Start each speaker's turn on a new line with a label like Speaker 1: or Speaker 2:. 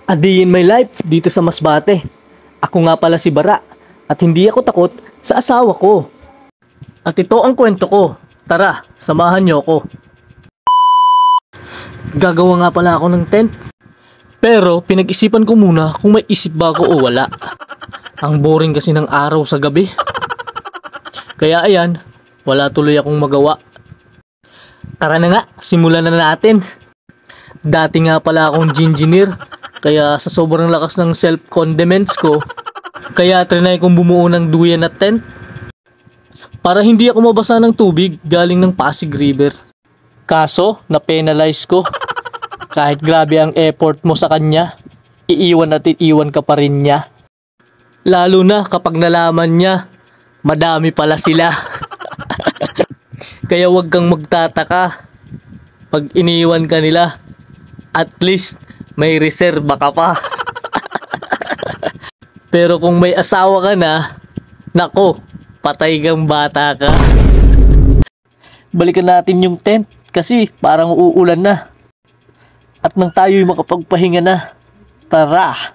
Speaker 1: A day in my life dito sa Masbate. Ako nga pala si Bara at hindi ako takot sa asawa ko. At ito ang kwento ko. Tara, samahan niyo ako. Gagawa nga pala ako ng tent. Pero pinag-isipan ko muna kung may isip ba ako o wala. Ang boring kasi ng araw sa gabi. Kaya ayan, wala tuloy akong magawa. Tara na nga, simulan na natin. Dati nga pala akong engineer. Kaya sa sobrang lakas ng self-condiments ko, kaya trinay kong bumuo ng duyan at tent. Para hindi ako mabasa ng tubig galing ng Pasig River. Kaso, na-penalize ko. Kahit grabe ang effort mo sa kanya, iiwan at iiwan ka pa rin niya. Lalo na kapag nalaman niya, madami pala sila. Kaya wag kang magtataka pag iniwan ka nila. At least, may reserba ka pa. Pero kung may asawa ka na, nako, patay kang bata ka. Balikan natin yung tent kasi parang uulan na. At nang tayo'y makapagpahinga na, tara!